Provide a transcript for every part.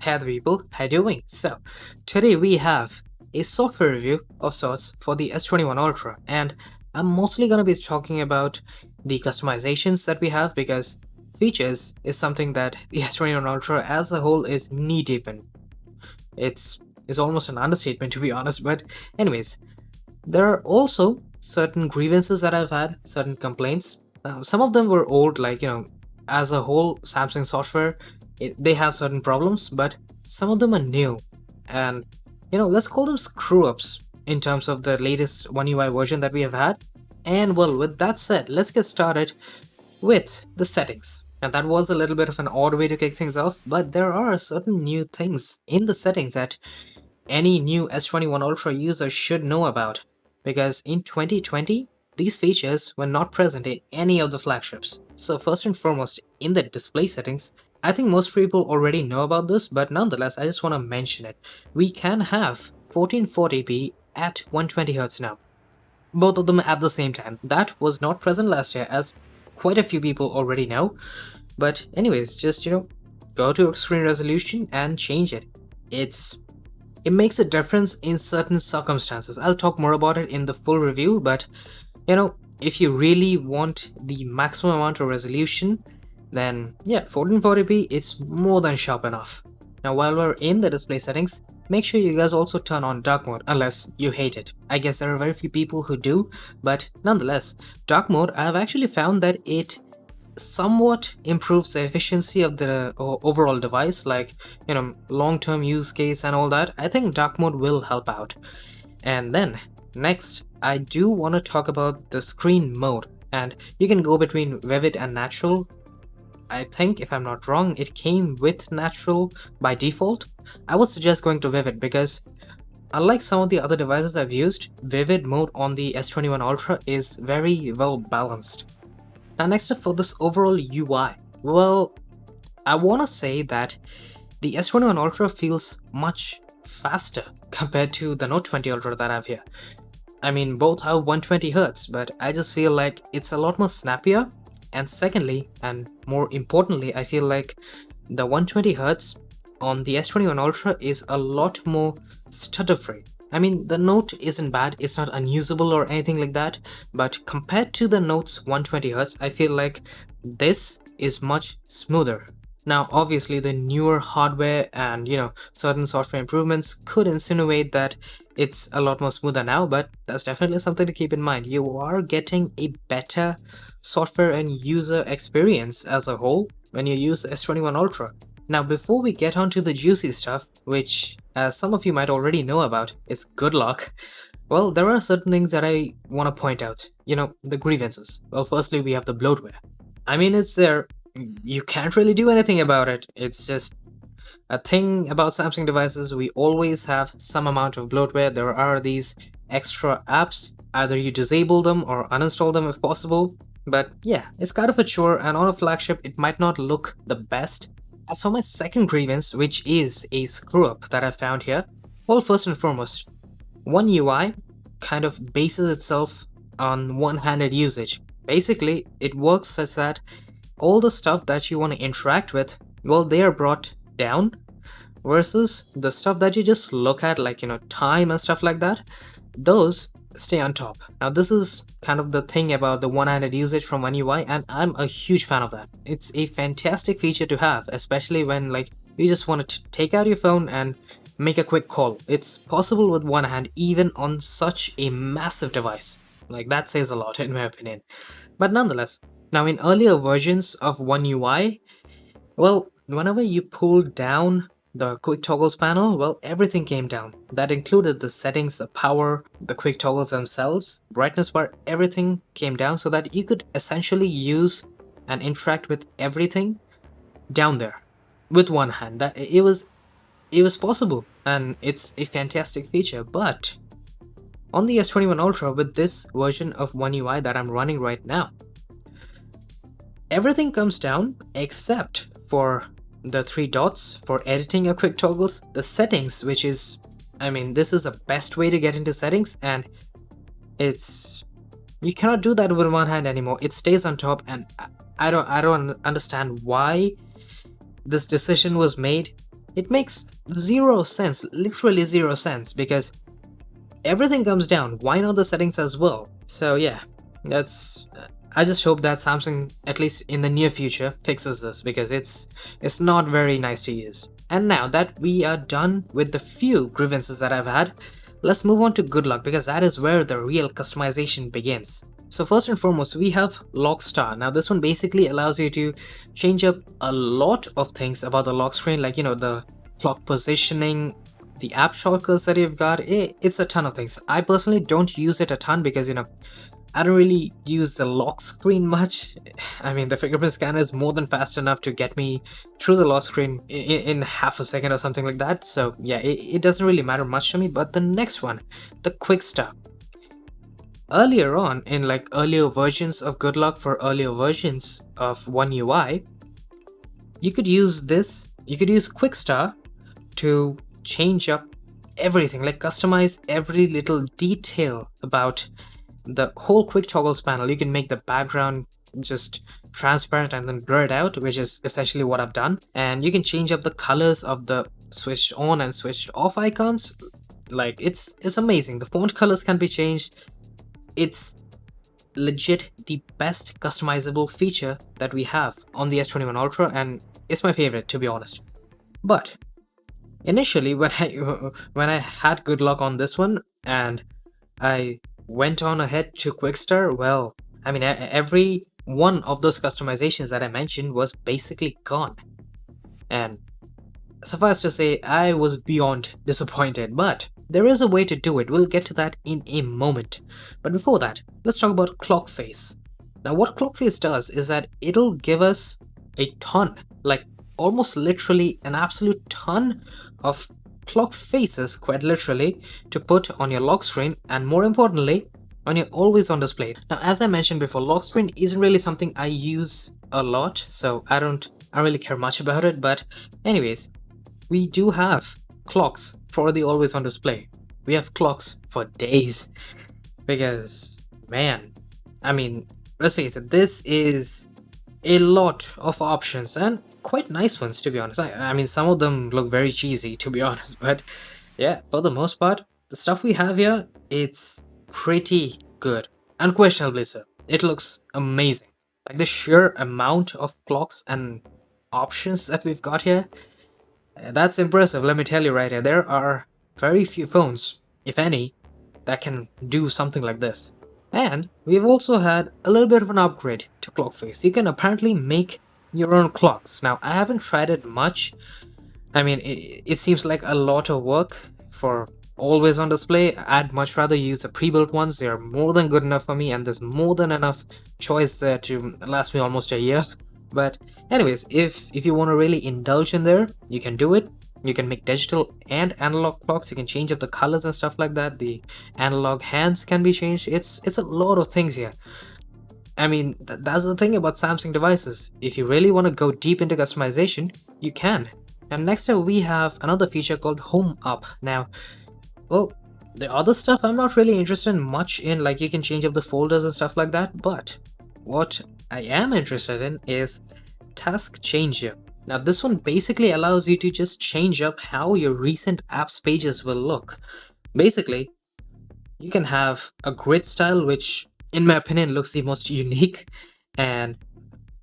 Hey there people, how you doing? So, today we have a software review of sorts for the S21 Ultra, and I'm mostly going to be talking about the customizations that we have because features is something that the S21 Ultra as a whole is knee-deep in. It's almost an understatement to be honest, but anyways, there are also certain grievances that I've had, certain complaints. Some of them were old, like, as a whole, Samsung software, they have certain problems, but some of them are new. And, let's call them screw ups in terms of the latest OneUI version that we have had. And, well, with that said, let's get started with the settings. Now, that was a little bit of an odd way to kick things off, but there are certain new things in the settings that any new S21 Ultra user should know about, because in 2020, these features were not present in any of the flagships. So first and foremost, in the display settings, I think most people already know about this, but nonetheless, I just want to mention it. We can have 1440p at 120Hz now. Both of them at the same time. That was not present last year, as quite a few people already know. But anyways, just, go to screen resolution and change it. It makes a difference in certain circumstances. I'll talk more about it in the full review, but if you really want the maximum amount of resolution, then yeah, 1440p is more than sharp enough. Now while we're in the display settings, make sure you guys also turn on dark mode unless you hate it. I guess there are very few people who do, but nonetheless, dark mode, I've actually found that it somewhat improves the efficiency of the overall device, like long-term use case and all that. I think dark mode will help out. And then next, I do want to talk about the screen mode, and you can go between vivid and natural. I think, if I'm not wrong, it came with natural by default. I would suggest going to vivid because unlike some of the other devices I've used, vivid mode on the S21 Ultra is very well balanced. Now next up, for this overall UI, well, I want to say that the S21 Ultra feels much faster compared to the Note 20 Ultra that I have here. I mean, both have 120Hz, but I just feel like it's a lot more snappier. And secondly, and more importantly, I feel like the 120Hz on the S21 Ultra is a lot more stutter-free. I mean, the Note isn't bad, it's not unusable or anything like that, but compared to the Note's 120Hz, I feel like this is much smoother. Now, obviously, the newer hardware and, certain software improvements could insinuate that it's a lot more smoother now, but that's definitely something to keep in mind. You are getting a better software and user experience as a whole when you use the S21 Ultra. Now, before we get on to the juicy stuff, which, as some of you might already know about, is good luck, well, there are certain things that I want to point out. The grievances. Well, firstly, we have the bloatware. I mean, it's there. You can't really do anything about it. It's just a thing about Samsung devices. We always have some amount of bloatware. There are these extra apps. Either you disable them or uninstall them if possible. But yeah, it's kind of a chore, and on a flagship, it might not look the best. As for my second grievance, which is a screw-up that I found here, well, first and foremost, OneUI kind of bases itself on one-handed usage. Basically, it works such that all the stuff that you want to interact with, well, they are brought down, versus the stuff that you just look at, like, time and stuff like that, those stay on top. Now, this is kind of the thing about the one-handed usage from OneUI, and I'm a huge fan of that. It's a fantastic feature to have, especially when, like, you just want to take out your phone and make a quick call. It's possible with one hand, even on such a massive device. Like, that says a lot in my opinion. But nonetheless, now in earlier versions of OneUI, well, whenever you pulled down the quick toggles panel, well, everything came down. That included the settings, the power, the quick toggles themselves, brightness bar, everything came down so that you could essentially use and interact with everything down there with one hand. That it was possible, and it's a fantastic feature. But on the S21 Ultra, with this version of OneUI that I'm running right now, everything comes down except for the three dots for editing your quick toggles, the settings, which is, I mean, this is the best way to get into settings, and you cannot do that with one hand anymore. It stays on top, and I don't understand why this decision was made. It makes zero sense, literally zero sense, because everything comes down. Why not the settings as well? So yeah, that's. I just hope that Samsung, at least in the near future, fixes this because it's not very nice to use. And now that we are done with the few grievances that I've had, let's move on to good luck because that is where the real customization begins. So first and foremost, we have lock star. Now this one basically allows you to change up a lot of things about the lock screen, like the clock positioning, the app shortcuts that you've got. It's a ton of things. I personally don't use it a ton because I don't really use the lock screen much. I mean, the fingerprint scanner is more than fast enough to get me through the lock screen in half a second or something like that. So yeah, it doesn't really matter much to me. But the next one, the quick start. Earlier on, in like earlier versions of Good Luck for earlier versions of OneUI, you could use this, you could use Quick Start to change up everything, like customize every little detail about the whole quick toggles panel. You can make the background just transparent and then blur it out, which is essentially what I've done. And you can change up the colors of the switched on and switched off icons. Like it's amazing. The font colors can be changed. It's legit the best customizable feature that we have on the S21 Ultra, and it's my favorite, to be honest. But initially, when I had good luck on this one and I went on ahead to Quickstar, well, I mean, every one of those customizations that I mentioned was basically gone. And suffice to say, I was beyond disappointed, but there is a way to do it. We'll get to that in a moment. But before that, let's talk about clock face. Now, what clock face does is that it'll give us a ton, like almost literally an absolute ton of clock faces, quite literally, to put on your lock screen, and more importantly, on your always on display. Now, as I mentioned before, lock screen isn't really something I use a lot, so I don't really care much about it. But anyways, we do have clocks for the always on display. We have clocks for days because, man, I mean, let's face it, this is a lot of options and quite nice ones, to be honest. I mean, some of them look very cheesy, to be honest, but yeah, for the most part, the stuff we have here, it's pretty good. Unquestionably so. It looks amazing. Like the sheer amount of clocks and options that we've got here, that's impressive, let me tell you right here. There are very few phones, if any, that can do something like this. And we've also had a little bit of an upgrade to clock face. You can apparently make your own clocks. Now, I haven't tried it much. I mean, it seems like a lot of work for always on display. I'd much rather use the pre-built ones. They're more than good enough for me, and there's more than enough choice there to last me almost a year. But anyways, if you want to really indulge in there, you can do it. You can make digital and analog clocks. You can change up the colors and stuff like that. The analog hands can be changed. It's a lot of things here. I mean, that's the thing about Samsung devices. If you really want to go deep into customization, you can. And next up, we have another feature called Home Up. Now, well, the other stuff I'm not really interested in much in, like you can change up the folders and stuff like that. But what I am interested in is Task Changer. Now, this one basically allows you to just change up how your recent apps pages will look. Basically, you can have a grid style, which in my opinion looks the most unique, and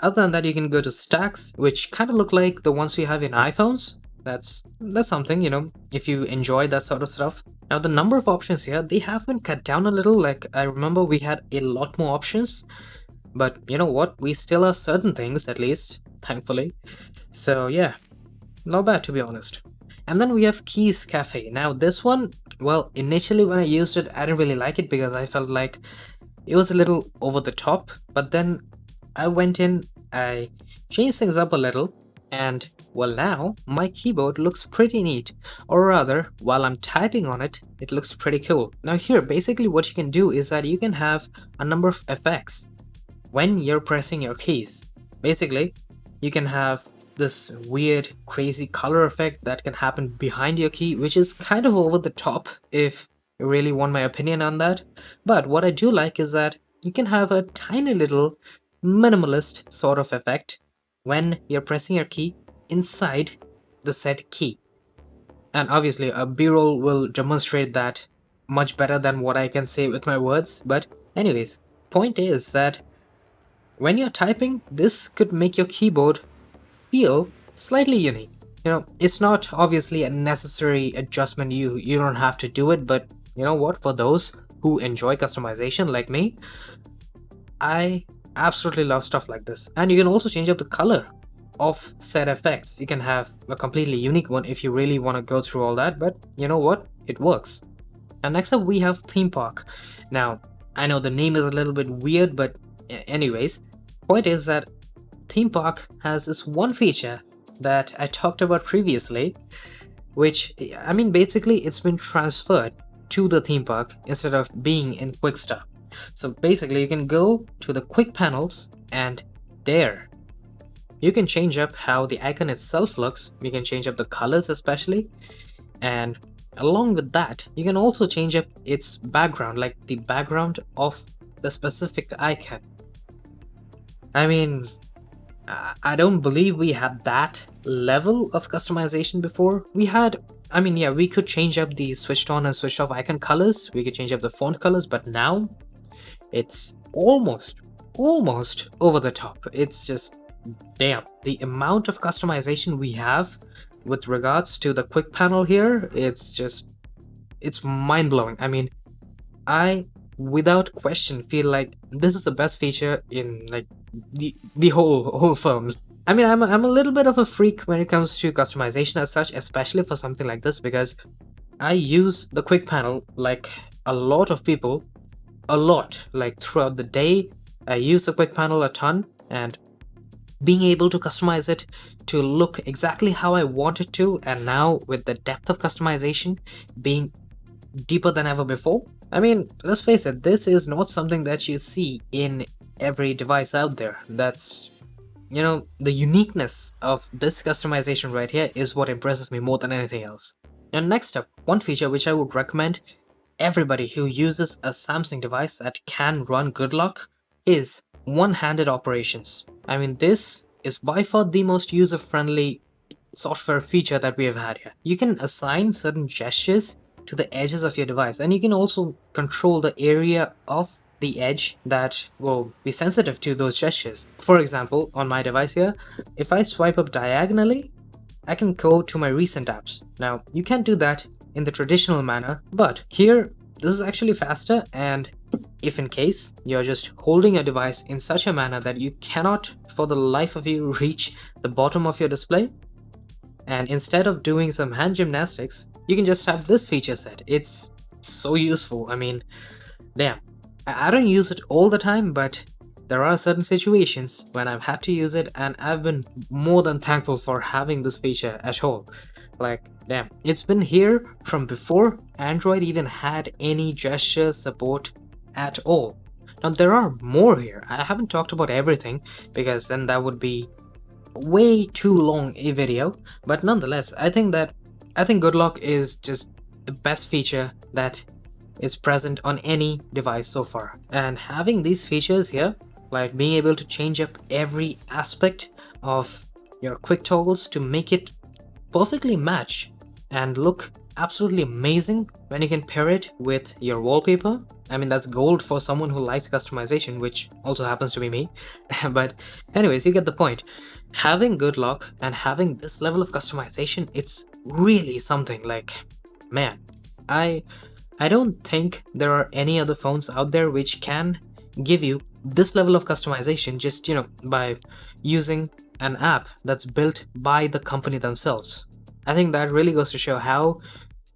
other than that, you can go to stacks, which kind of look like the ones we have in iPhones. That's something, if you enjoy that sort of stuff. Now, the number of options here, they have been cut down a little. Like, I remember we had a lot more options, but you know what? We still have certain things, at least, thankfully. So yeah, not bad, to be honest. And then we have Keys Cafe. Now, this one, well, initially when I used it, I didn't really like it because I felt like it was a little over the top. But then I went in, I changed things up a little, and well, now my keyboard looks pretty neat. Or rather, while I'm typing on it, it looks pretty cool. Now here, basically what you can do is that you can have a number of effects when you're pressing your keys. Basically, you can have this weird, crazy color effect that can happen behind your key, which is kind of over the top if you really want my opinion on that. But what I do like is that you can have a tiny little minimalist sort of effect when you're pressing your key inside the set key. And obviously a b-roll will demonstrate that much better than what I can say with my words. But anyways, point is that when you're typing, this could make your keyboard feel slightly unique. It's not obviously a necessary adjustment. You don't have to do it, but you know what, for those who enjoy customization like me, I absolutely love stuff like this. And you can also change up the color of set effects. You can have a completely unique one if you really want to go through all that, but you know what, it works. And next up we have theme park. Now I know the name is a little bit weird, but anyways, point is that theme park has this one feature that I talked about previously, which, I mean, basically it's been transferred to the theme park instead of being in quick start. So basically you can go to the quick panels, and there you can change up how the icon itself looks. You can change up the colors especially, and along with that you can also change up its background, like the background of the specific icon. I mean, I don't believe we had that level of customization before. We had, I mean, yeah, we could change up the switched on and switched off icon colors, we could change up the font colors, but now it's almost over the top. It's just, damn, the amount of customization we have with regards to the quick panel here, it's mind-blowing. I mean, I without question feel like this is the best feature in like the whole firm. I mean, I'm a little bit of a freak when it comes to customization as such, especially for something like this, because I use the quick panel like a lot of people, a lot, like throughout the day. I use the quick panel a ton, and being able to customize it to look exactly how I want it to, and now with the depth of customization being deeper than ever before, I mean, let's face it, this is not something that you see in every device out there. That's, the uniqueness of this customization right here is what impresses me more than anything else. And next up, one feature which I would recommend everybody who uses a Samsung device that can run Good Lock is one-handed operations. I mean, this is by far the most user-friendly software feature that we have had here. You can assign certain gestures to the edges of your device, and you can also control the area of the edge that will be sensitive to those gestures. For example, on my device here, if I swipe up diagonally, I can go to my recent apps. Now, you can't do that in the traditional manner, but here this is actually faster. And if in case you're just holding your device in such a manner that you cannot for the life of you reach the bottom of your display, and instead of doing some hand gymnastics, you can just have this feature set. It's so useful. I mean, damn, I don't use it all the time, but there are certain situations when I've had to use it, and I've been more than thankful for having this feature at all. Like, damn, it's been here from before Android even had any gesture support at all. Now there are more here. I haven't talked about everything because then that would be way too long a video, but nonetheless, I think Good Lock is just the best feature that is present on any device so far. And having these features here, like being able to change up every aspect of your quick toggles to make it perfectly match and look absolutely amazing when you can pair it with your wallpaper. I mean, that's gold for someone who likes customization, which also happens to be me. But anyways, you get the point. Having Good Lock and having this level of customization, it's really something. Like, man, I don't think there are any other phones out there which can give you this level of customization just, by using an app that's built by the company themselves. I think that really goes to show how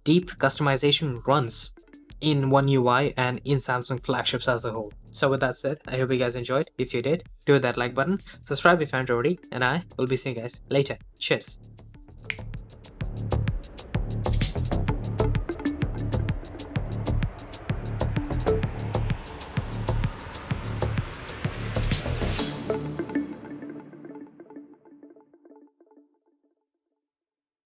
deep customization runs in OneUI and in Samsung flagships as a whole. So with that said, I hope you guys enjoyed. If you did, do that like button, subscribe if you haven't already, and I will be seeing you guys later. Cheers.